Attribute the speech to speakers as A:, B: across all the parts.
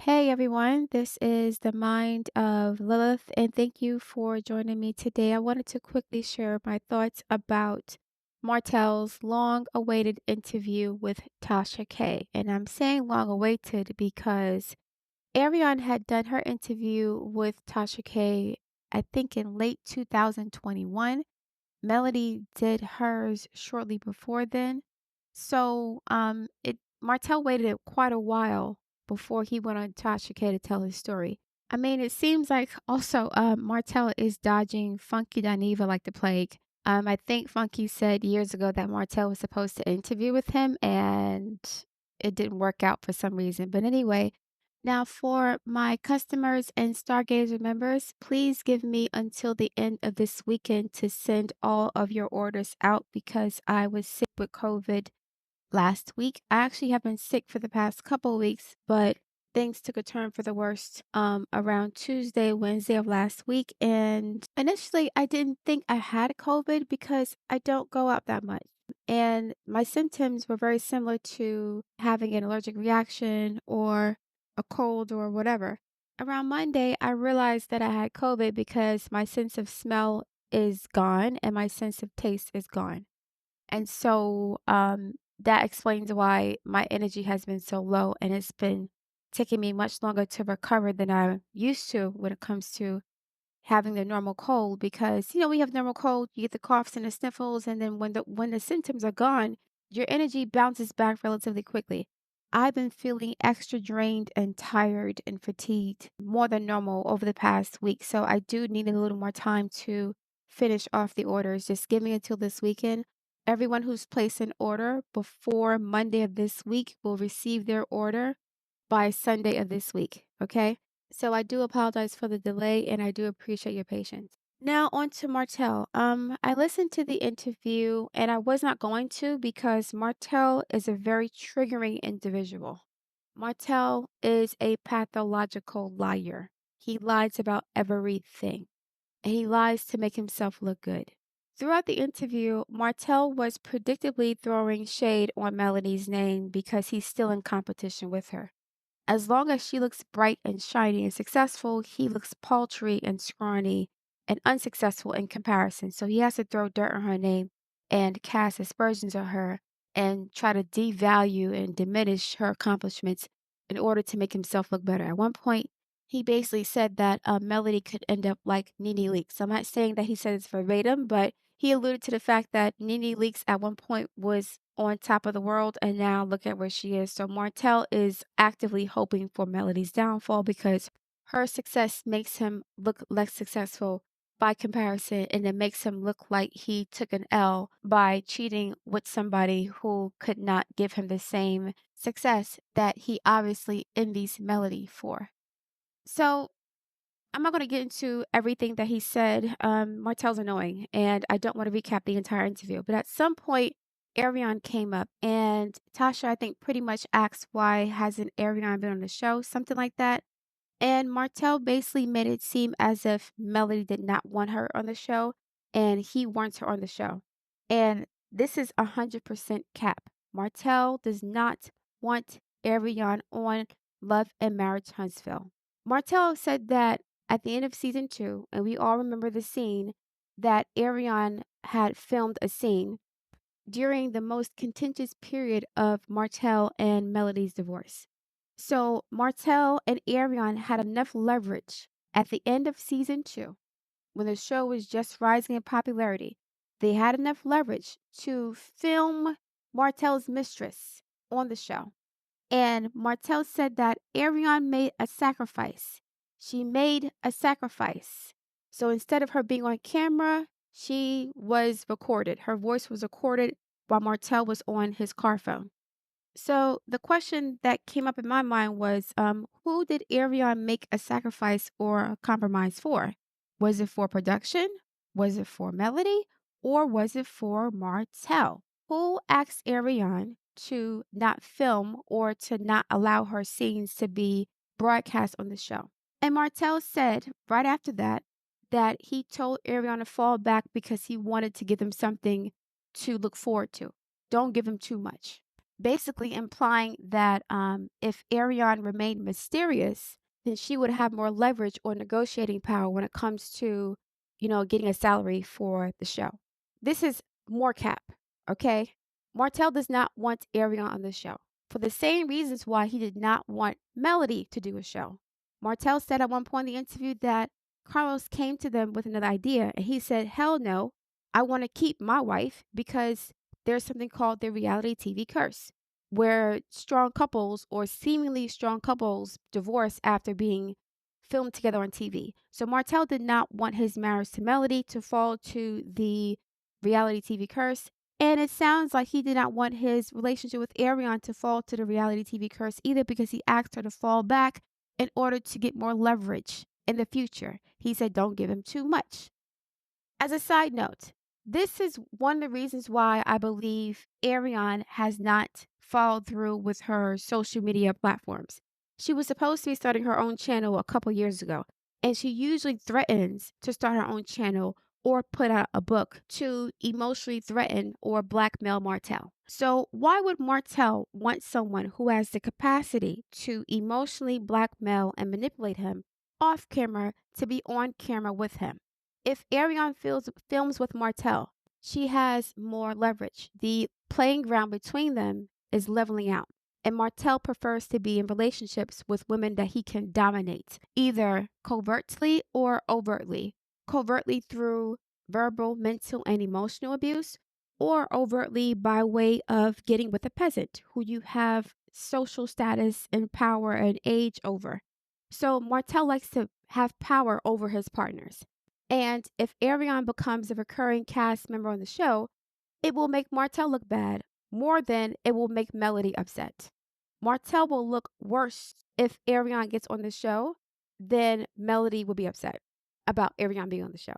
A: Hey everyone, this is the Mind of Lilith, and thank you for joining me today. I wanted to quickly share my thoughts about Martell's long awaited interview with Tasha K. And I'm saying long awaited because Arion had done her interview with Tasha K, I think in late 2021. Melody did hers shortly before then. So it Martell waited quite a while before he went on Tasha K to tell his story. I mean, it seems like also Martell is dodging Funky Dineva like the plague. I think Funky said years ago that Martell was supposed to interview with him and it didn't work out for some reason. But anyway, now for my customers and Stargazer members, please give me until the end of this weekend to send all of your orders out because I was sick with COVID last week. I actually have been sick for the past couple of weeks, but things took a turn for the worst around Tuesday, Wednesday of last week. And initially, I didn't think I had COVID because I don't go out that much. And my symptoms were very similar to having an allergic reaction or a cold or whatever. Around Monday, I realized that I had COVID because my sense of smell is gone and my sense of taste is gone. And so that explains why my energy has been so low and it's been taking me much longer to recover than I'm used to when it comes to having the normal cold because we have normal cold, you get the coughs and the sniffles, and then when the symptoms are gone, your energy bounces back relatively quickly. I've been feeling extra drained and tired and fatigued more than normal over the past week, so I do need a little more time to finish off the orders. Just give me until this weekend. Everyone who's placed an order before Monday of this week will receive their order by Sunday of this week, okay? So I do apologize for the delay and I do appreciate your patience. Now on to Martell. I listened to the interview and I was not going to because Martell is a very triggering individual. Martell is a pathological liar. He lies about everything and he lies to make himself look good. Throughout the interview, Martell was predictably throwing shade on Melody's name because he's still in competition with her. As long as she looks bright and shiny and successful, he looks paltry and scrawny and unsuccessful in comparison. So he has to throw dirt on her name and cast aspersions on her and try to devalue and diminish her accomplishments in order to make himself look better. At one point, he basically said that Melody could end up like Nene Leakes. I'm not saying that he said it's verbatim, but he alluded to the fact that Nene Leakes at one point was on top of the world and now look at where she is. So Martell is actively hoping for Melody's downfall because her success makes him look less successful by comparison, and it makes him look like he took an L by cheating with somebody who could not give him the same success that he obviously envies Melody for. So I'm not going to get into everything that he said. Martell's annoying, and I don't want to recap the entire interview. But at some point, Arion came up, and Tasha, I think, pretty much asked why hasn't Arion been on the show, something like that. And Martell basically made it seem as if Melody did not want her on the show, and he wants her on the show. And this is 100% cap. Martell does not want Arion on Love and Marriage Huntsville. Martell said that at the end of season 2, and we all remember the scene, that Arion had filmed a scene during the most contentious period of Martell and Melody's divorce. So Martell and Arion had enough leverage at the end of season 2, when the show was just rising in popularity. They had enough leverage to film Martell's mistress on the show. And Martell said that Arion made a sacrifice. She made a sacrifice. So instead of her being on camera, she was recorded. Her voice was recorded while Martell was on his car phone. So the question that came up in my mind was, who did Arion make a sacrifice or a compromise for? Was it for production? Was it for Melody? Or was it for Martell? Who asked Arion to not film or to not allow her scenes to be broadcast on the show? And Martell said right after that he told Arion to fall back because he wanted to give him something to look forward to. Don't give him too much, basically implying that if Arion remained mysterious, then she would have more leverage or negotiating power when it comes to, getting a salary for the show. This is more cap, okay? Martell does not want Arion on the show for the same reasons why he did not want Melody to do a show. Martell said at one point in the interview that Carlos came to them with another idea, and he said, hell no, I want to keep my wife because there's something called the reality TV curse, where strong couples or seemingly strong couples divorce after being filmed together on TV. So Martell did not want his marriage to Melody to fall to the reality TV curse. And it sounds like he did not want his relationship with Arion to fall to the reality TV curse either, because he asked her to fall back in order to get more leverage in the future. He said, don't give him too much. As a side note, this is one of the reasons why I believe Arion has not followed through with her social media platforms. She was supposed to be starting her own channel a couple years ago, and she usually threatens to start her own channel or put out a book to emotionally threaten or blackmail Martell. So why would Martell want someone who has the capacity to emotionally blackmail and manipulate him off camera to be on camera with him? If Arion films with Martell, she has more leverage. The playing ground between them is leveling out. And Martell prefers to be in relationships with women that he can dominate, either covertly or overtly. Covertly through verbal, mental, and emotional abuse, or overtly by way of getting with a peasant who you have social status and power and age over. So Martell likes to have power over his partners. And if Arion becomes a recurring cast member on the show, it will make Martell look bad more than it will make Melody upset. Martell will look worse if Arion gets on the show than Melody will be upset about Arion being on the show.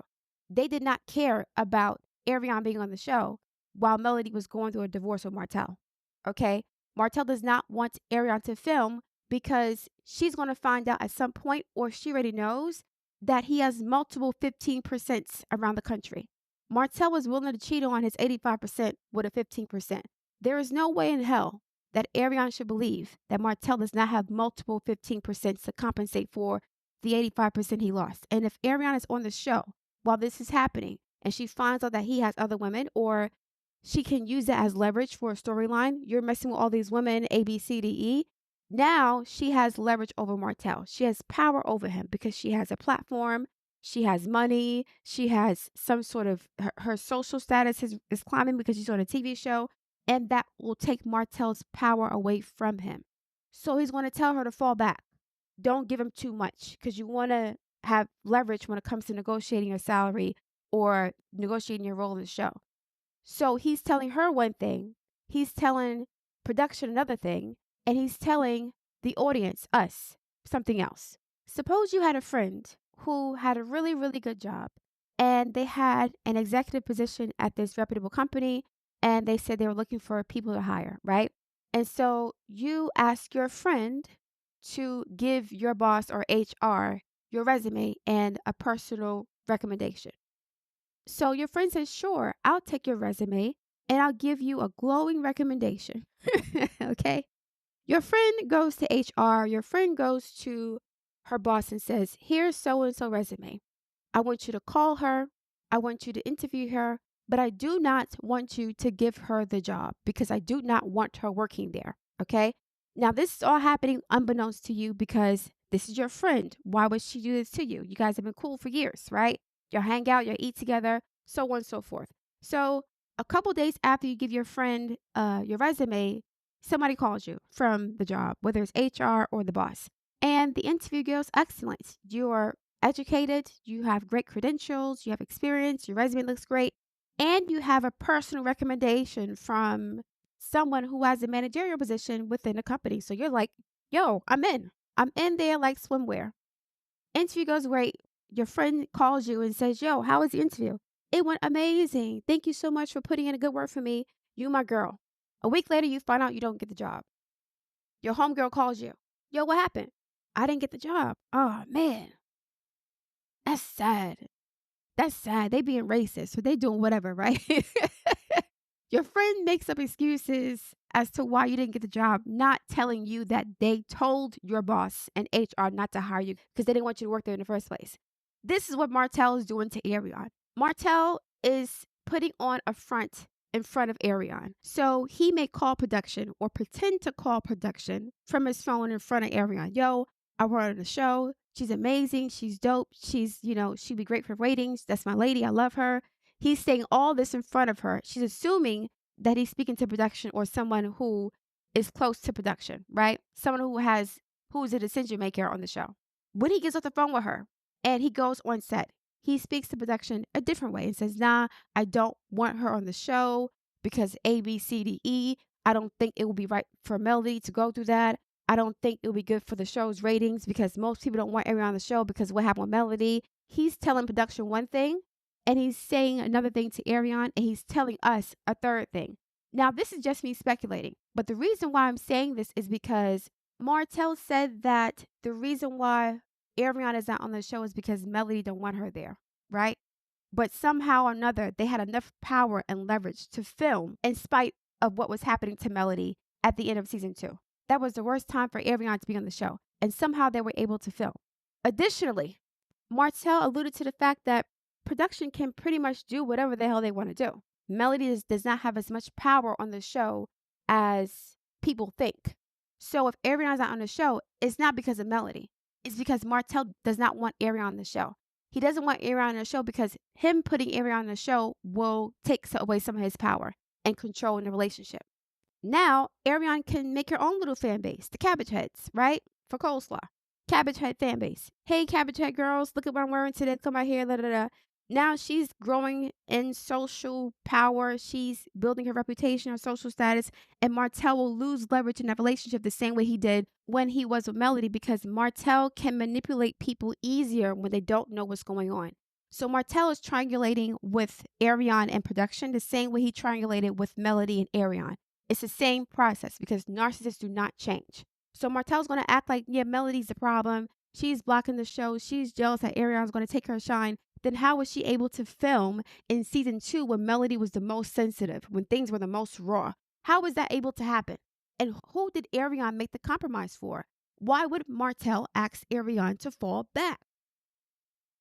A: They did not care about Arion being on the show while Melody was going through a divorce with Martell. Okay? Martell does not want Arion to film because she's going to find out at some point, or she already knows, that he has multiple 15% around the country. Martell was willing to cheat on his 85% with a 15%. There is no way in hell that Arion should believe that Martell does not have multiple 15% to compensate for the 85% he lost. And if Arion is on the show while this is happening and she finds out that he has other women, or she can use that as leverage for a storyline, you're messing with all these women, A, B, C, D, E. Now she has leverage over Martell. She has power over him because she has a platform. She has money. She has some sort of, her social status is climbing because she's on a TV show. And that will take Martell's power away from him. So he's going to tell her to fall back. Don't give him too much, because you want to have leverage when it comes to negotiating your salary or negotiating your role in the show. So he's telling her one thing, he's telling production another thing, and he's telling the audience, us, something else. Suppose you had a friend who had a really, really good job, and they had an executive position at this reputable company, and they said they were looking for people to hire, right? And so you ask your friend to give your boss or HR your resume and a personal recommendation. So your friend says, sure, I'll take your resume and I'll give you a glowing recommendation. Okay? Your friend goes to HR, your friend goes to her boss and says, here's so-and-so resume. I want you to call her. I want you to interview her, but I do not want you to give her the job because I do not want her working there. Okay? Now, this is all happening unbeknownst to you because this is your friend. Why would she do this to you? You guys have been cool for years, right? You'll hang out, you'll eat together, so on and so forth. So a couple days after you give your friend your resume, somebody calls you from the job, whether it's HR or the boss. And the interview goes excellent. You are educated, you have great credentials, you have experience, your resume looks great. and you have a personal recommendation from someone who has a managerial position within a company. So you're like, yo, I'm in. I'm in there like swimwear. Interview goes great. Your friend calls you and says, yo, how was the interview? It went amazing. Thank you so much for putting in a good word for me. You my girl. A week later, you find out you don't get the job. Your homegirl calls you. Yo, what happened? I didn't get the job. Oh, man. That's sad. That's sad. They being racist, so they doing whatever, right? Your friend makes up excuses as to why you didn't get the job, not telling you that they told your boss and HR not to hire you because they didn't want you to work there in the first place. This is what Martell is doing to Arion. Martell is putting on a front in front of Arion. So he may call production or pretend to call production from his phone in front of Arion. Yo, I brought her on the show. She's amazing. She's dope. She'd be great for ratings. That's my lady. I love her. He's saying all this in front of her. She's assuming that he's speaking to production or someone who is close to production, right? Someone who's a decision maker on the show. When he gets off the phone with her and he goes on set, he speaks to production a different way and says, nah, I don't want her on the show because A, B, C, D, E. I don't think it will be right for Melody to go through that. I don't think it will be good for the show's ratings because most people don't want Arion on the show because of what happened with Melody. He's telling production one thing and he's saying another thing to Arion and he's telling us a third thing. Now, this is just me speculating, but the reason why I'm saying this is because Martell said that the reason why Arion is not on the show is because Melody don't want her there, right? But somehow or another, they had enough power and leverage to film in spite of what was happening to Melody at the end of season 2. That was the worst time for Arion to be on the show, and somehow they were able to film. Additionally, Martell alluded to the fact that production can pretty much do whatever the hell they want to do. Melody does not have as much power on the show as people think. So if Arion's not on the show, it's not because of Melody. It's because Martell does not want Arion on the show. He doesn't want Arion on the show because him putting Arion on the show will take away some of his power and control in the relationship. Now, Arion can make her own little fan base, the Cabbage Heads, right? For coleslaw. Cabbage Head fan base. Hey, Cabbage Head girls, look at what I'm wearing today. Come out here, da da da. Now she's growing in social power. She's building her reputation, her social status, and Martell will lose leverage in that relationship the same way he did when he was with Melody because Martell can manipulate people easier when they don't know what's going on. So Martell is triangulating with Arion and production the same way he triangulated with Melody and Arion. It's the same process because narcissists do not change. So Martell's going to act like, yeah, Melody's the problem. She's blocking the show. She's jealous that Arion's going to take her shine. Then how was she able to film in season 2 when Melody was the most sensitive, when things were the most raw? How was that able to happen? And who did Arion make the compromise for? Why would Martell ask Arion to fall back?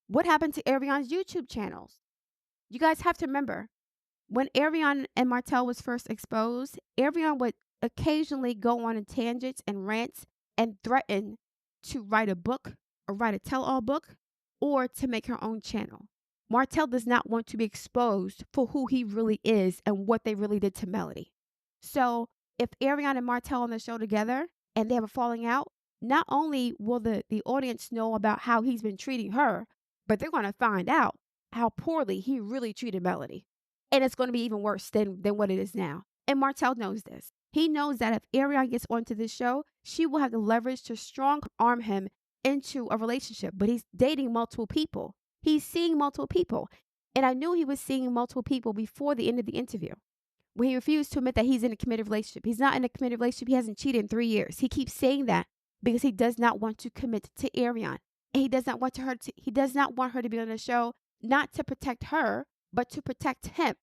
A: What happened to Arion's YouTube channels? You guys have to remember, when Arion and Martell was first exposed, Arion would occasionally go on tangents and rants and threaten to write a book or write a tell-all book or to make her own channel. Martell does not want to be exposed for who he really is and what they really did to Melody. So if Arion and Martell on the show together and they have a falling out, not only will the audience know about how he's been treating her, but they're going to find out how poorly he really treated Melody. And it's going to be even worse than what it is now. And Martell knows this. He knows that if Arion gets onto this show, she will have the leverage to strong arm him into a relationship. But he's dating multiple people. He's seeing multiple people. And I knew he was seeing multiple people before the end of the interview, when he refused to admit that he's in a committed relationship. He's not in a committed relationship. He hasn't cheated in 3 years. He keeps saying that because he does not want to commit to Arion. And he does not want her to be on the show, not to protect her, but to protect him.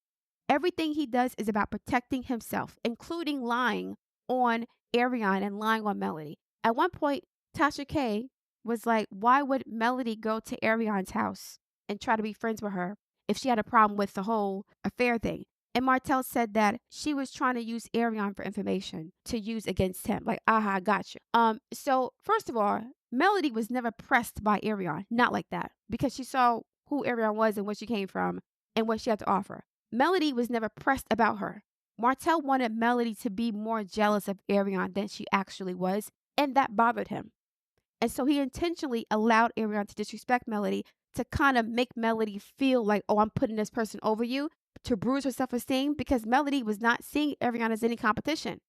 A: Everything he does is about protecting himself, including lying on Arion and lying on Melody. At one point, Tasha K was like, why would Melody go to Arion's house and try to be friends with her if she had a problem with the whole affair thing? And Martell said that she was trying to use Arion for information to use against him. Like, aha, I got you. So first of all, Melody was never pressed by Arion. Not like that. Because she saw who Arion was and where she came from and what she had to offer. Melody was never pressed about her. Martell wanted Melody to be more jealous of Arion than she actually was, and that bothered him. And so he intentionally allowed Arion to disrespect Melody to kind of make Melody feel like, oh, I'm putting this person over you, to bruise her self-esteem because Melody was not seeing Arion as any competition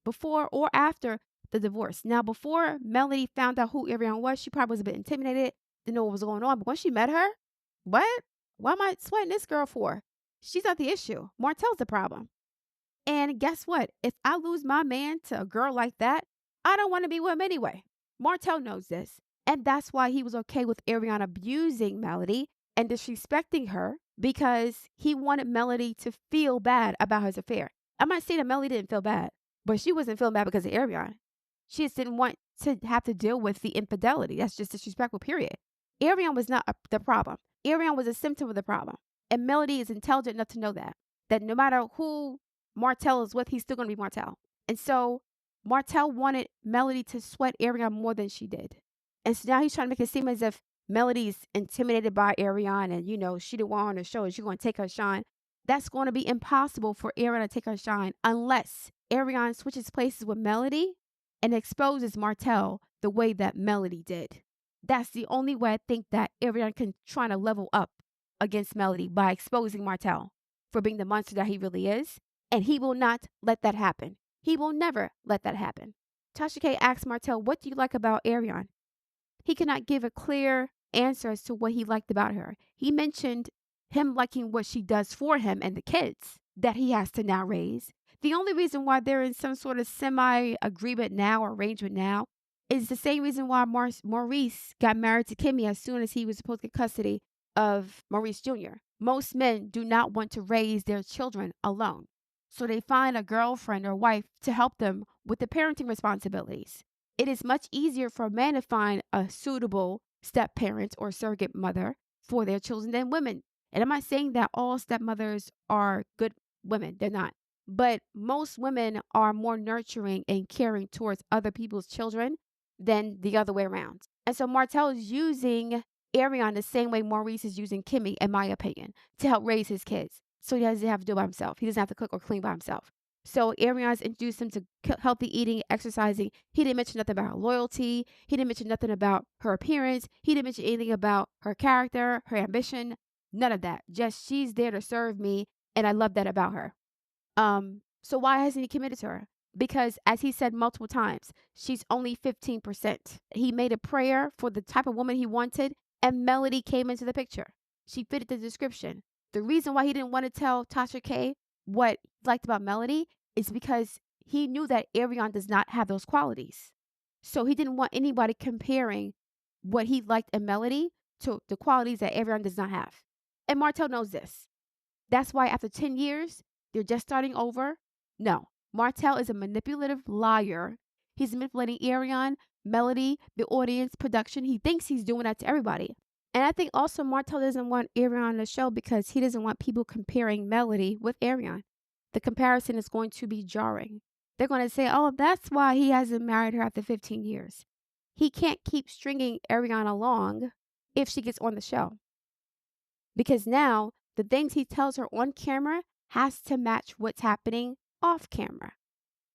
A: before or after the divorce. Now, before Melody found out who Arion was, she probably was a bit intimidated, didn't know what was going on. But once she met her, what? What am I sweating this girl for? She's not the issue. Martell's the problem. And guess what? If I lose my man to a girl like that, I don't want to be with him anyway. Martell knows this. And that's why he was okay with Arion abusing Melody and disrespecting her because he wanted Melody to feel bad about his affair. I'm not saying that Melody didn't feel bad, but she wasn't feeling bad because of Arion. She just didn't want to have to deal with the infidelity. That's just disrespectful, period. Arion was not the problem. Arion was a symptom of the problem. And Melody is intelligent enough to know that no matter who Martell is with, he's still going to be Martell. And so Martell wanted Melody to sweat Arion more than she did. And so now he's trying to make it seem as if Melody's intimidated by Arion and, she didn't want her to show. She's going to take her shine. That's going to be impossible for Arion to take her shine unless Arion switches places with Melody and exposes Martell the way that Melody did. That's the only way I think that Arion can try to level up against Melody, by exposing Martell for being the monster that he really is. And he will not let that happen. He will never let that happen. Tasha K asked Martell, what do you like about Arion? He cannot give a clear answer as to what he liked about her. He mentioned him liking what she does for him and the kids that he has to now raise. The only reason why they're in some sort of semi-agreement now or arrangement now is the same reason why Maurice got married to Kimmy as soon as he was supposed to get custody of Maurice Jr. Most men do not want to raise their children alone. So they find a girlfriend or wife to help them with the parenting responsibilities. It is much easier for a man to find a suitable step-parent or surrogate mother for their children than women. And I'm not saying that all stepmothers are good women. They're not. But most women are more nurturing and caring towards other people's children than the other way around. And so Martell is using Arion the same way Maurice is using Kimmy, in my opinion, to help raise his kids. So he doesn't have to do it by himself. He doesn't have to cook or clean by himself. So Arion's introduced him to healthy eating, exercising. He didn't mention nothing about her loyalty. He didn't mention nothing about her appearance. He didn't mention anything about her character, her ambition. None of that. Just she's there to serve me, and I love that about her. So why hasn't he committed to her? Because as he said multiple times, she's only 15%. He made a prayer for the type of woman he wanted, and Melody came into the picture. She fitted the description. The reason why he didn't want to tell Tasha K what he liked about Melody is because he knew that Arion does not have those qualities. So he didn't want anybody comparing what he liked in Melody to the qualities that Arion does not have. And Martell knows this. That's why after 10 years, they're just starting over. No, Martell is a manipulative liar. He's manipulating Arion, Melody, the audience, production. He thinks he's doing that to everybody. And I think also Martell doesn't want Arion on the show because he doesn't want people comparing Melody with Arion. The comparison is going to be jarring. They're going to say, oh, that's why he hasn't married her after 15 years. He can't keep stringing Arion along if she gets on the show. Because now the things he tells her on camera has to match what's happening off camera.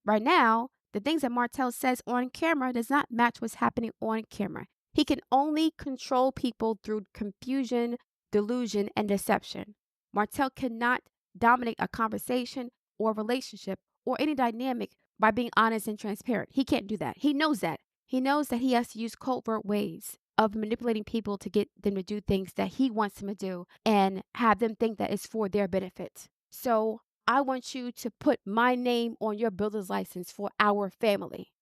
A: Right now, the things that Martell says on camera does not match what's happening on camera. He can only control people through confusion, delusion, and deception. Martell cannot dominate a conversation or relationship or any dynamic by being honest and transparent. He can't do that. He knows that. He knows that he has to use covert ways of manipulating people to get them to do things that he wants them to do and have them think that it's for their benefit. So I want you to put my name on your builder's license for our family.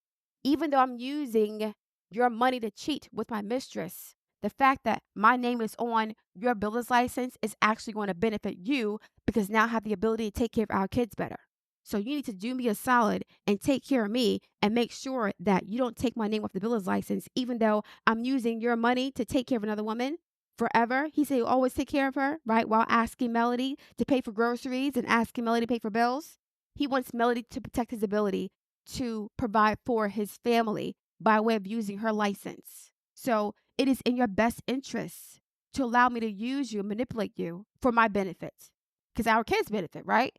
A: Even though I'm using your money to cheat with my mistress, the fact that my name is on your builder's license is actually going to benefit you because now I have the ability to take care of our kids better. So you need to do me a solid and take care of me and make sure that you don't take my name off the builder's license, even though I'm using your money to take care of another woman forever. He said he'll always take care of her, right? While asking Melody to pay for groceries and asking Melody to pay for bills. He wants Melody to protect his ability to provide for his family by way of using her license. So it is in your best interest to allow me to use you, manipulate you for my benefit. Because our kids benefit, right?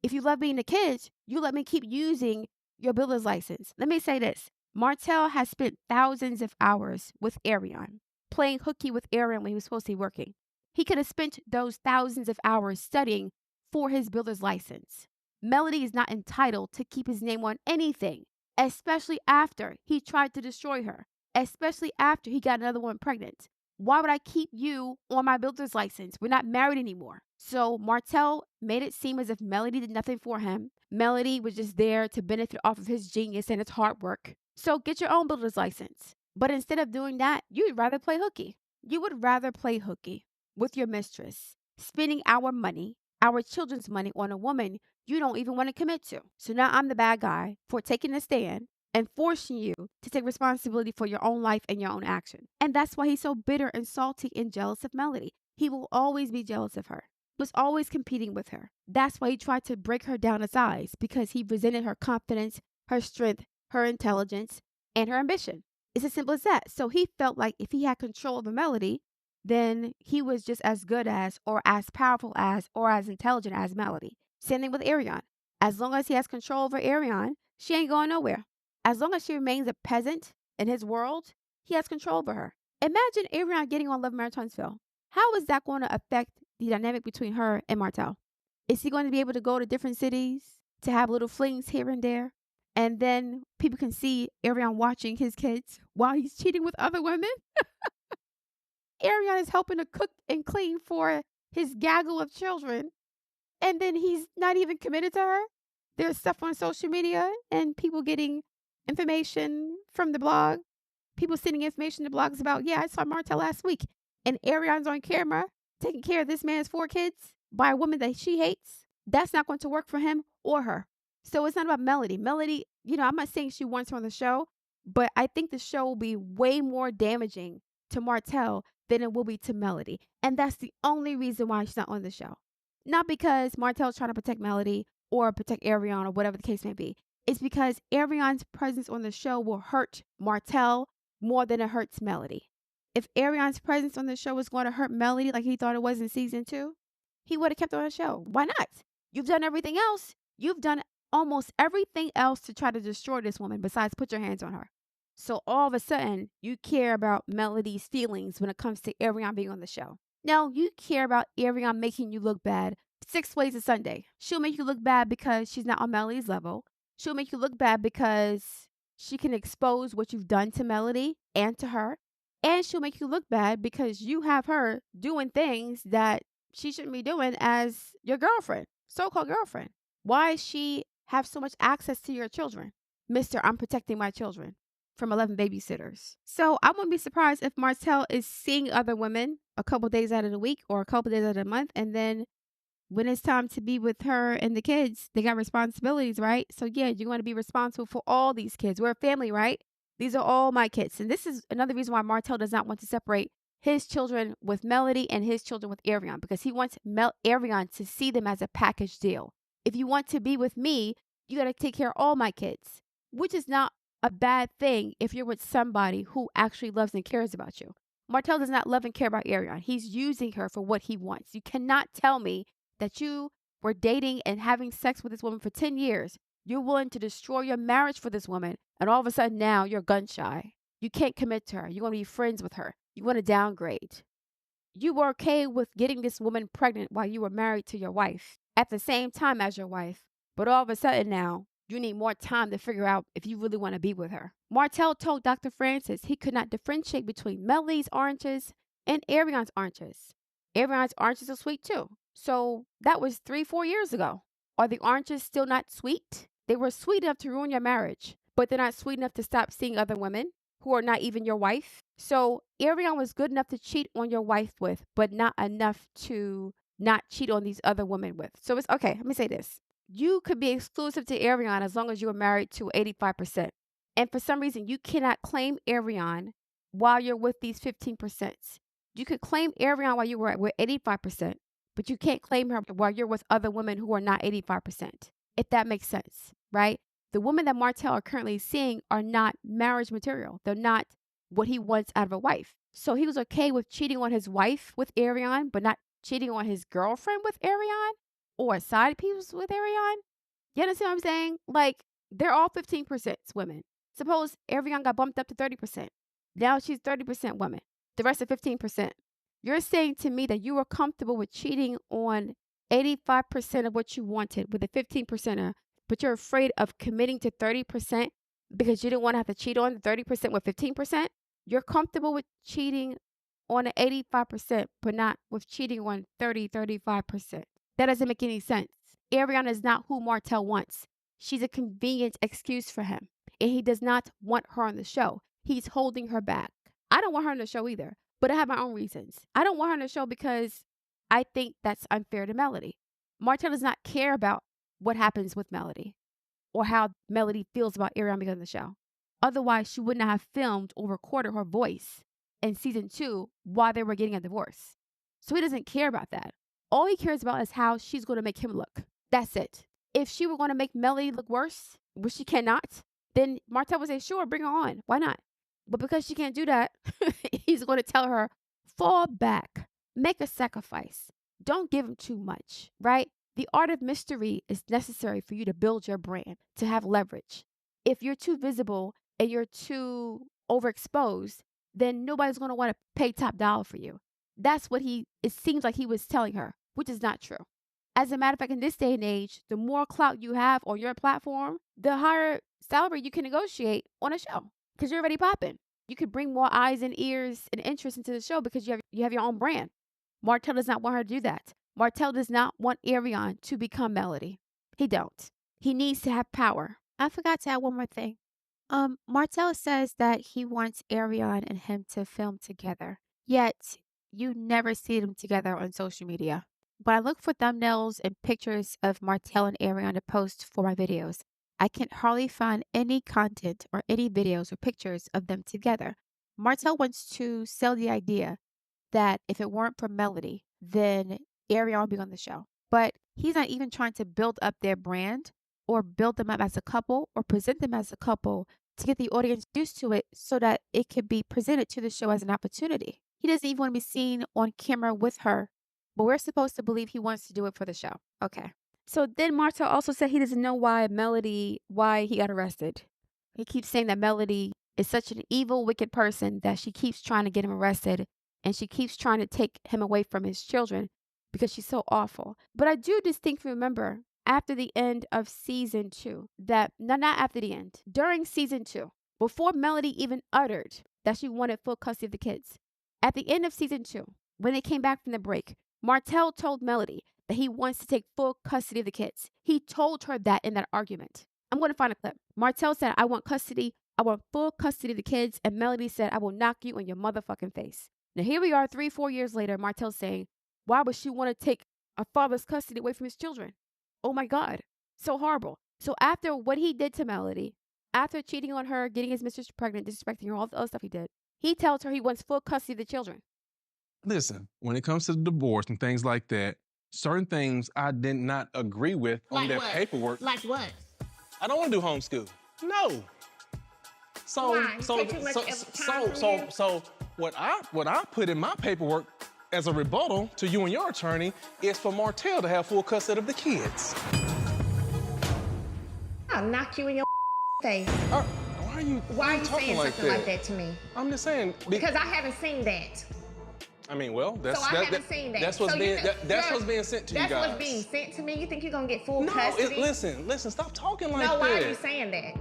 A: If you love being the kids, you let me keep using your builder's license. Let me say this. Martell has spent thousands of hours with Arion, playing hooky with Arion when he was supposed to be working. He could have spent those thousands of hours studying for his builder's license. Melody is not entitled to keep his name on anything, especially after he tried to destroy her, especially after he got another woman pregnant. Why would I keep you on my builder's license? We're not married anymore. So Martell made it seem as if Melody did nothing for him. Melody was just there to benefit off of his genius and his hard work. So get your own builder's license. But instead of doing that, you'd rather play hooky. You would rather play hooky with your mistress, spending our money, our children's money on a woman you don't even want to commit to. So now I'm the bad guy for taking a stand and forcing you to take responsibility for your own life and your own action. And that's why he's so bitter and salty and jealous of Melody. He will always be jealous of her. Was always competing with her. That's why he tried to break her down to size, because he resented her confidence, her strength, her intelligence, and her ambition. It's as simple as that. So he felt like if he had control over Melody, then he was just as good as, or as powerful as, or as intelligent as Melody. Same thing with Arion. As long as he has control over Arion, she ain't going nowhere. As long as she remains a peasant in his world, he has control over her. Imagine Arion getting on Love Marriage Huntsville. How is that going to affect the dynamic between her and Martell? Is he going to be able to go to different cities to have little flings here and there? And then people can see Arion watching his kids while he's cheating with other women? Arion is helping to cook and clean for his gaggle of children, and then he's not even committed to her. There's stuff on social media and people getting information from the blog. People sending information to blogs about, yeah, I saw Martell last week, and Arion's on camera taking care of this man's 4 kids by a woman that she hates. That's not going to work for him or her. So it's not about Melody. Melody, I'm not saying she wants her on the show, but I think the show will be way more damaging to Martell than it will be to Melody. And that's the only reason why she's not on the show. Not because Martell's trying to protect Melody or protect Arion or whatever the case may be. It's because Arion's presence on the show will hurt Martell more than it hurts Melody. If Arion's presence on the show was going to hurt Melody like he thought it was in season 2, he would have kept her on the show. Why not? You've done everything else. You've done almost everything else to try to destroy this woman besides put your hands on her. So all of a sudden, you care about Melody's feelings when it comes to Arion being on the show. No, you care about Arion making you look bad 6 ways a Sunday. She'll make you look bad because she's not on Melody's level. She'll make you look bad because she can expose what you've done to Melody and to her. And she'll make you look bad because you have her doing things that she shouldn't be doing as your girlfriend, so-called girlfriend. Why does she have so much access to your children? Mister, I'm protecting my children from 11 babysitters. So I wouldn't be surprised if Martell is seeing other women a couple days out of the week or a couple days out of the month. And then when it's time to be with her and the kids, they got responsibilities, right? So yeah, you're going to be responsible for all these kids. We're a family, right? These are all my kids. And this is another reason why Martell does not want to separate his children with Melody and his children with Arion, because he wants Arion to see them as a package deal. If you want to be with me, you got to take care of all my kids, which is not a bad thing if you're with somebody who actually loves and cares about you. Martell does not love and care about Arion. He's using her for what he wants. You cannot tell me that you were dating and having sex with this woman for 10 years. You're willing to destroy your marriage for this woman, and all of a sudden now you're gun shy. You can't commit to her. You want to be friends with her. You want to downgrade. You were okay with getting this woman pregnant while you were married to your wife at the same time as your wife. But all of a sudden now, you need more time to figure out if you really want to be with her. Martell told Dr. Francis he could not differentiate between Melody's oranges and Arion's oranges. Arion's oranges are sweet too. So that was 3-4 years ago. Are the oranges still not sweet? They were sweet enough to ruin your marriage, but they're not sweet enough to stop seeing other women who are not even your wife. So Arion was good enough to cheat on your wife with, but not enough to not cheat on these other women with. So it's okay. Let me say this. You could be exclusive to Arion as long as you are married to 85%. And for some reason, you cannot claim Arion while you're with these 15%. You could claim Arion while you were with 85%, but you can't claim her while you're with other women who are not 85%, if that makes sense, right? The women that Martell are currently seeing are not marriage material. They're not what he wants out of a wife. So he was okay with cheating on his wife with Arion, but not cheating on his girlfriend with Arion or side piece with Arion. You understand what I'm saying? Like, they're all 15% women. Suppose Arion got bumped up to 30%. Now she's 30% women. The rest are 15%. You're saying to me that you were comfortable with cheating on 85% of what you wanted with a 15%er, but you're afraid of committing to 30% because you didn't want to have to cheat on the 30% with 15%. You're comfortable with cheating on an 85%, but not with cheating on 35%. That doesn't make any sense. Arion is not who Martell wants. She's a convenient excuse for him, and he does not want her on the show. He's holding her back. I don't want her on the show either, but I have my own reasons. I don't want her on the show because I think that's unfair to Melody. Martell does not care about what happens with Melody or how Melody feels about Arion being on the show. Otherwise, she would not have filmed or recorded her voice in season 2 while they were getting a divorce. So he doesn't care about that. All he cares about is how she's going to make him look. That's it. If she were going to make Melody look worse, which she cannot, then Martell would say, sure, bring her on. Why not? But because she can't do that, he's going to tell her, fall back, make a sacrifice. Don't give him too much, right? The art of mystery is necessary for you to build your brand, to have leverage. If you're too visible and you're too overexposed, then nobody's going to want to pay top dollar for you. That's what it seems like he was telling her, which is not true. As a matter of fact, in this day and age, the more clout you have on your platform, the higher salary you can negotiate on a show because you're already popping. You could bring more eyes and ears and interest into the show because you have your own brand. Martell does not want her to do that. Martell does not want Arion to become Melody. He don't. He needs to have power. I forgot to add one more thing. Martell says that he wants Arion and him to film together. Yet, you never see them together on social media. When I look for thumbnails and pictures of Martell and Arion to post for my videos, I can hardly find any content or any videos or pictures of them together. Martell wants to sell the idea that if it weren't for Melody, then Arion would be on the show. But he's not even trying to build up their brand or build them up as a couple or present them as a couple to get the audience used to it so that it could be presented to the show as an opportunity. He doesn't even want to be seen on camera with her, but we're supposed to believe he wants to do it for the show. Okay. So then Martell also said he doesn't know why he got arrested. He keeps saying that Melody is such an evil, wicked person that she keeps trying to get him arrested and she keeps trying to take him away from his children because she's so awful. But I do distinctly remember after the end of season 2, not after the end, during season 2, before Melody even uttered that she wanted full custody of the kids, at the end of season 2, when they came back from the break, Martell told Melody that he wants to take full custody of the kids. He told her that in that argument. I'm going to find a clip. Martell said, I want custody. I want full custody of the kids. And Melody said, I will knock you on your motherfucking face. Now, here we are 3-4 years later, Martell's saying, why would she want to take a father's custody away from his children? Oh my God. So horrible. So after what he did to Melody, after cheating on her, getting his mistress pregnant, disrespecting her, all the other stuff he did, he tells her he wants full custody of the children.
B: Listen, when it comes to the divorce and things like that, certain things I did not agree with on their paperwork.
C: Like what?
B: I don't want to do homeschool. No. So,
C: Why?
B: so what I put in my paperwork as a rebuttal to you and your attorney is for Martell to have full custody of the kids.
C: I'll knock you in your face.
B: Why are you
C: saying something like that to me?
B: I'm just saying
C: because I haven't seen that.
B: I mean, well,
C: I haven't seen that.
B: That's what's being sent to you guys.
C: That's what's being sent to me. You think you're gonna get full custody?
B: No, listen. Stop talking like that.
C: No, why are you saying that?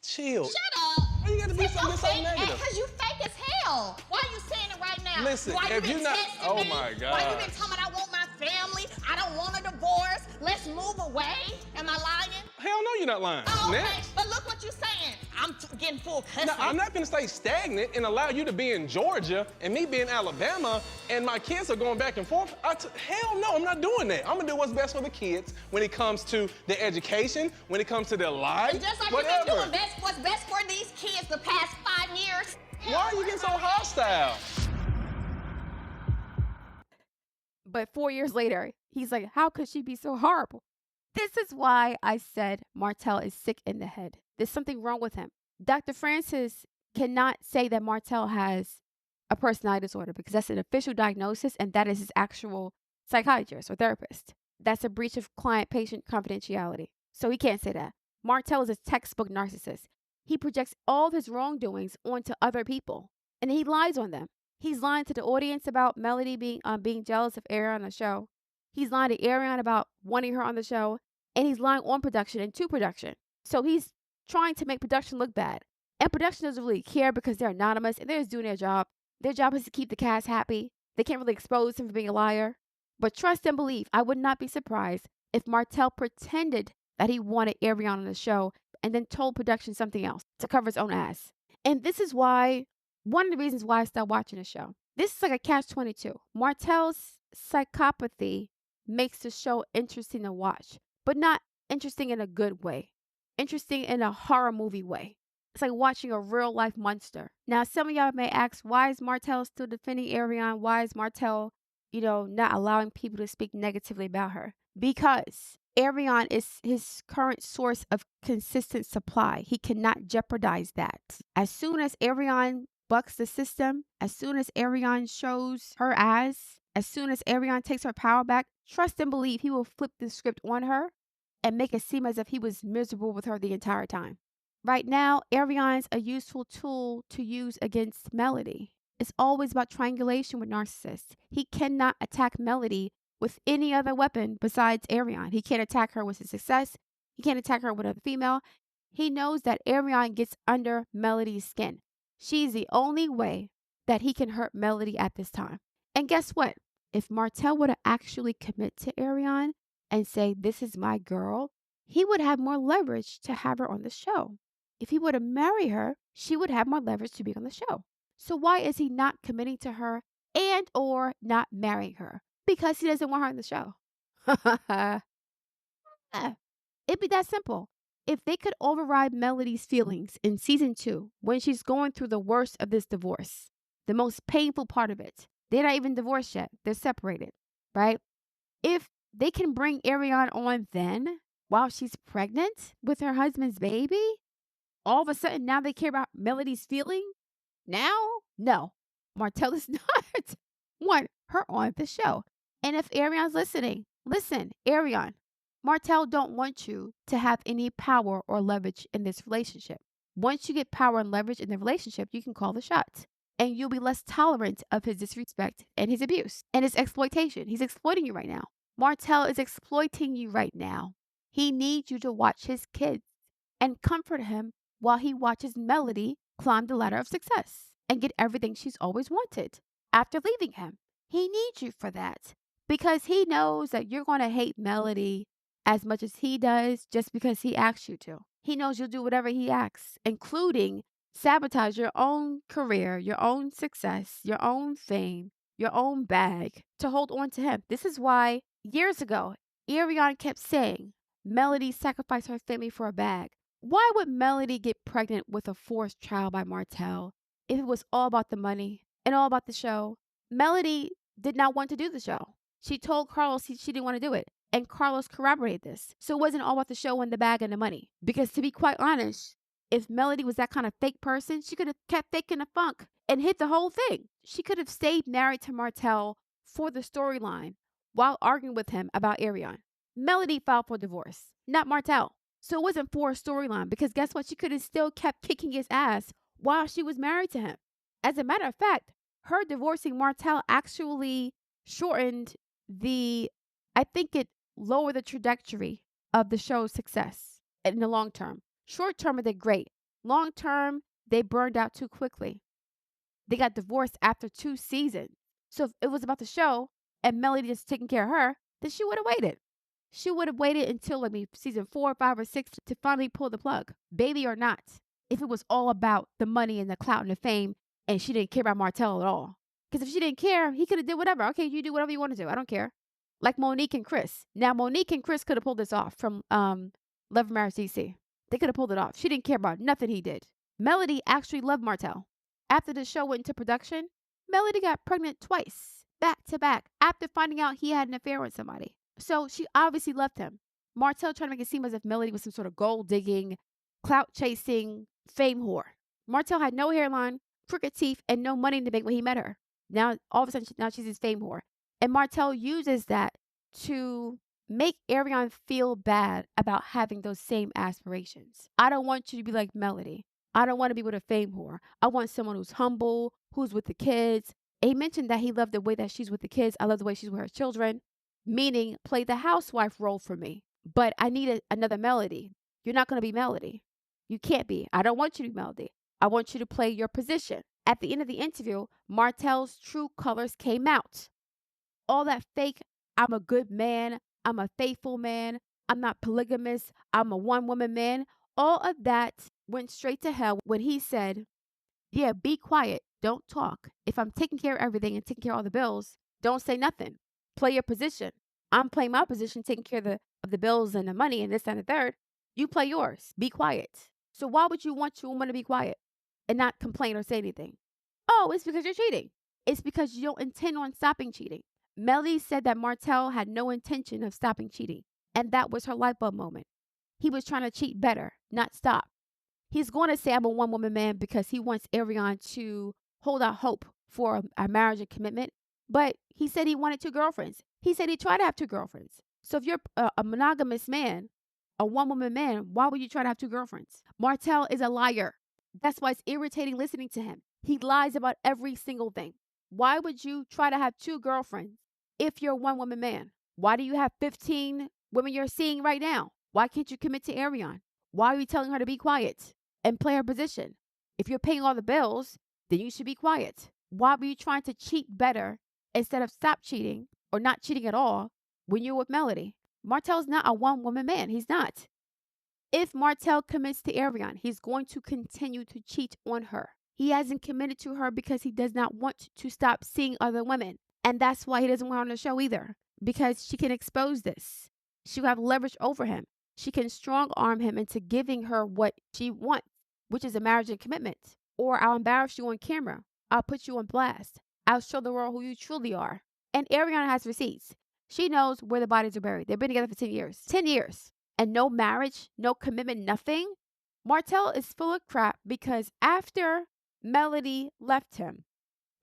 B: Chill.
C: Shut up.
B: Why you gotta be so negative?
C: Because you fake as hell. Why are you saying it right now?
B: Listen,
C: why
B: if you're not, oh
C: me?
B: my God.
C: Why you been talking about I want my family? I don't want a divorce. Let's move away. Am I lying?
B: Hell no, you're not lying.
C: Oh, okay. But look what you're saying. I'm getting full custody.
B: No, I'm not gonna stay stagnant and allow you to be in Georgia and me be in Alabama and my kids are going back and forth. Hell no, I'm not doing that. I'm gonna do what's best for the kids when it comes to their education, when it comes to their life,
C: and just like
B: whatever.
C: You've been doing what's best for these kids the past 5 years.
B: Why are you getting so hostile?
A: But 4 years later, he's like, how could she be so horrible? This is why I said Martell is sick in the head. There's something wrong with him. Dr. Francis cannot say that Martell has a personality disorder because that's an official diagnosis and that is his actual psychiatrist or therapist. That's a breach of client-patient confidentiality. So he can't say that. Martell is a textbook narcissist. He projects all of his wrongdoings onto other people and he lies on them. He's lying to the audience about Melody being jealous of Arion on the show. He's lying to Arion about wanting her on the show, and he's lying on production and to production. So he's trying to make production look bad. And production doesn't really care because they're anonymous and they're just doing their job. Their job is to keep the cast happy. They can't really expose him for being a liar. But trust and believe, I would not be surprised if Martell pretended that he wanted Arion on the show and then told production something else to cover his own ass. And this is why, one of the reasons why I stopped watching the show. This is like a catch-22. Martell's psychopathy makes the show interesting to watch, but not interesting in a good way. Interesting in a horror movie way. It's like watching a real life monster. Now, some of y'all may ask, why is Martell still defending Arion? Why is Martell, not allowing people to speak negatively about her? Because Arion is his current source of consistent supply. He cannot jeopardize that. As soon as Arion bucks the system, as soon as Arion shows her ass, as soon as Arion takes her power back, trust and believe he will flip the script on her and make it seem as if he was miserable with her the entire time. Right now, Arion's a useful tool to use against Melody. It's always about triangulation with narcissists. He cannot attack Melody with any other weapon besides Arion. He can't attack her with his success. He can't attack her with a female. He knows that Arion gets under Melody's skin. She's the only way that he can hurt Melody at this time. And guess what? If Martell were to actually commit to Arion and say, this is my girl, he would have more leverage to have her on the show. If he were to marry her, she would have more leverage to be on the show. So why is he not committing to her and or not marrying her? Because he doesn't want her on the show. It'd be that simple. If they could override Melody's feelings in season 2, when she's going through the worst of this divorce, the most painful part of it, they're not even divorced yet. They're separated, right? If they can bring Arion on then, while she's pregnant with her husband's baby, all of a sudden now they care about Melody's feeling? Now? No. Martell is not want her on the show. And if Arion's listening, listen, Arion, Martell don't want you to have any power or leverage in this relationship. Once you get power and leverage in the relationship, you can call the shots. And you'll be less tolerant of his disrespect and his abuse and his exploitation. He's exploiting you right now. Martell is exploiting you right now. He needs you to watch his kids and comfort him while he watches Melody climb the ladder of success and get everything she's always wanted after leaving him. He needs you for that because he knows that you're going to hate Melody as much as he does just because he asks you to. He knows you'll do whatever he asks, including sabotage your own career, your own success, your own fame, your own bag to hold on to him. This is why years ago, Arion kept saying, Melody sacrificed her family for a bag. Why would Melody get pregnant with a forced child by Martell if it was all about the money and all about the show? Melody did not want to do the show. She told Carlos she didn't want to do it. And Carlos corroborated this. So it wasn't all about the show and the bag and the money. Because to be quite honest, if Melody was that kind of fake person, she could have kept faking the funk and hit the whole thing. She could have stayed married to Martell for the storyline while arguing with him about Arion. Melody filed for divorce, not Martell. So it wasn't for a storyline because guess what? She could have still kept kicking his ass while she was married to him. As a matter of fact, her divorcing Martell actually shortened I think it lowered the trajectory of the show's success in the long term. Short term, it did great. Long term, they burned out too quickly. They got divorced after 2 seasons. So if it was about the show and Melody just taking care of her, then she would have waited. She would have waited until maybe season 4, 5, or 6 to finally pull the plug, baby or not. If it was all about the money and the clout and the fame and she didn't care about Martell at all. Because if she didn't care, he could have did whatever. Okay, you do whatever you want to do. I don't care. Like Monique and Chris. Now, Monique and Chris could have pulled this off from Love and Marriage DC. They could have pulled it off. She didn't care about nothing he did. Melody actually loved Martell. After the show went into production, Melody got pregnant twice, back to back, after finding out he had an affair with somebody. So she obviously loved him. Martell tried to make it seem as if Melody was some sort of gold-digging, clout-chasing fame whore. Martell had no hairline, crooked teeth, and no money in the bank when he met her. Now, all of a sudden, now she's his fame whore. And Martell uses that to make Arion feel bad about having those same aspirations. I don't want you to be like Melody. I don't want to be with a fame whore. I want someone who's humble, who's with the kids, He mentioned that he loved the way that she's with the kids. I love the way she's with her children, meaning play the housewife role for me. But I need another Melody. You're not going to be Melody. You can't be. I don't want you to be Melody. I want you to play your position. At the end of the interview, Martell's true colors came out. All that fake, I'm a good man, I'm a faithful man, I'm not polygamous, I'm a one-woman man, all of that went straight to hell when he said, yeah, be quiet, don't talk. If I'm taking care of everything and taking care of all the bills, don't say nothing. Play your position. I'm playing my position, taking care of the bills and the money and this and the third. You play yours. Be quiet. So why would you want your woman to be quiet and not complain or say anything? Oh, it's because you're cheating. It's because you don't intend on stopping cheating. Melody said that Martell had no intention of stopping cheating, and that was her light bulb moment. He was trying to cheat better, not stop. He's going to say I'm a one-woman man because he wants Arion to hold out hope for a marriage and commitment, but he said he wanted 2 girlfriends. He said he tried to have 2 girlfriends. So if you're a monogamous man, a one-woman man, why would you try to have 2 girlfriends? Martell is a liar. That's why it's irritating listening to him. He lies about every single thing. Why would you try to have 2 girlfriends if you're a one-woman man? Why do you have 15 women you're seeing right now? Why can't you commit to Arion? Why are you telling her to be quiet and play her position? If you're paying all the bills, then you should be quiet. Why were you trying to cheat better instead of stop cheating or not cheating at all when you're with Melody? Martell's not a one-woman man. He's not. If Martell commits to Arion, he's going to continue to cheat on her. He hasn't committed to her because he does not want to stop seeing other women. And that's why he doesn't want her on the show either, because she can expose this. She will have leverage over him. She can strong arm him into giving her what she wants, which is a marriage and commitment. Or I'll embarrass you on camera. I'll put you on blast. I'll show the world who you truly are. And Arion has receipts. She knows where the bodies are buried. They've been together for 10 years. 10 years. And no marriage, no commitment, nothing. Martell is full of crap because after Melody left him,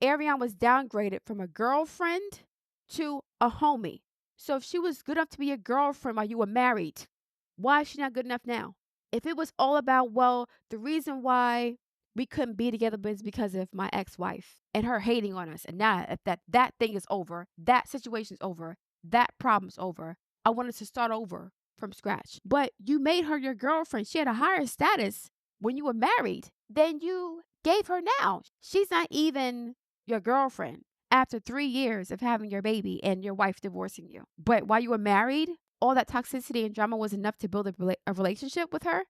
A: Arion was downgraded from a girlfriend to a homie. So if she was good enough to be a girlfriend while you were married, why is she not good enough now? If it was all about, well, the reason why we couldn't be together is because of my ex-wife and her hating on us. And now if that thing is over, that situation's over, that problem's over, I wanted to start over from scratch. But you made her your girlfriend. She had a higher status when you were married than you gave her now. She's not even your girlfriend after 3 years of having your baby and your wife divorcing you. But while you were married, all that toxicity and drama was enough to build a relationship with her.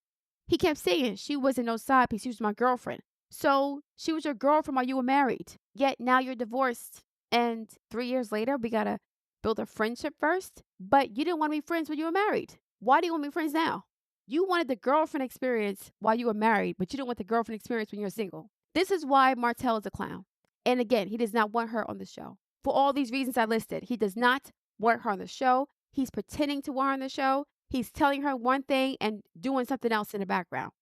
A: He kept saying she wasn't no side piece. She was my girlfriend. So she was your girlfriend while you were married. Yet now you're divorced. And 3 years later, we got to build a friendship first. But you didn't want to be friends when you were married. Why do you want to be friends now? You wanted the girlfriend experience while you were married, but you didn't want the girlfriend experience when you're single. This is why Martell is a clown. And again, he does not want her on the show. For all these reasons I listed, he does not want her on the show. He's pretending to want her on the show. He's telling her one thing and doing something else in the background.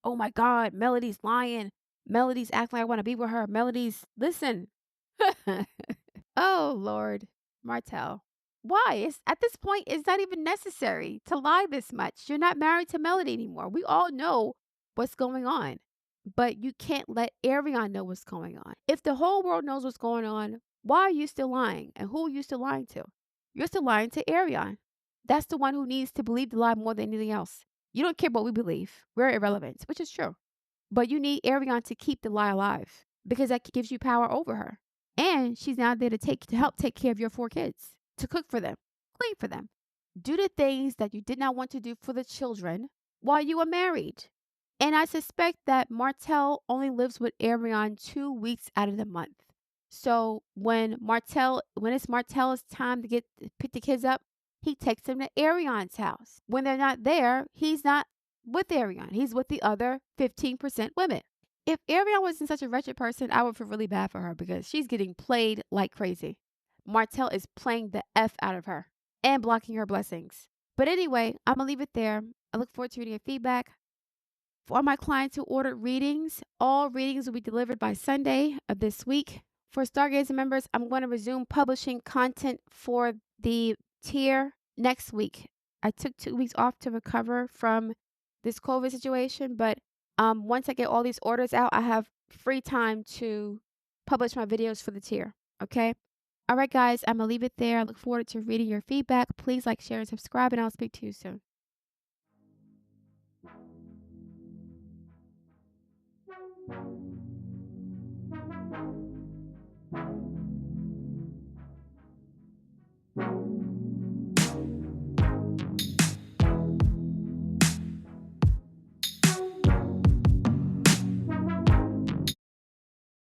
A: Oh my God, Melody's lying. Melody's acting like I want to be with her. Melody's, listen. Oh Lord, Martell. Why? At this point, it's not even necessary to lie this much. You're not married to Melody anymore. We all know what's going on. But you can't let Arion know what's going on. If the whole world knows what's going on, why are you still lying? And who are you still lying to? You're still lying to Arion. That's the one who needs to believe the lie more than anything else. You don't care what we believe. We're irrelevant, which is true. But you need Arion to keep the lie alive because that gives you power over her. And she's now there to help take care of your 4 kids, to cook for them, clean for them, do the things that you did not want to do for the children while you were married. And I suspect that Martell only lives with Arion 2 weeks out of the month. So when it's Martell's time to pick the kids up, he takes them to Arion's house. When they're not there, he's not with Arion. He's with the other 15% women. If Arion wasn't such a wretched person, I would feel really bad for her because she's getting played like crazy. Martell is playing the F out of her and blocking her blessings. But anyway, I'm going to leave it there. I look forward to reading your feedback. For all my clients who ordered readings, all readings will be delivered by Sunday of this week. For Stargazer members, I'm going to resume publishing content for the tier next week. I took 2 weeks off to recover from this COVID situation, but once I get all these orders out, I have free time to publish my videos for the tier. Okay. All right, guys, I'm gonna leave it there. I look forward to reading your feedback. Please like, share, and subscribe, and I'll speak to you soon.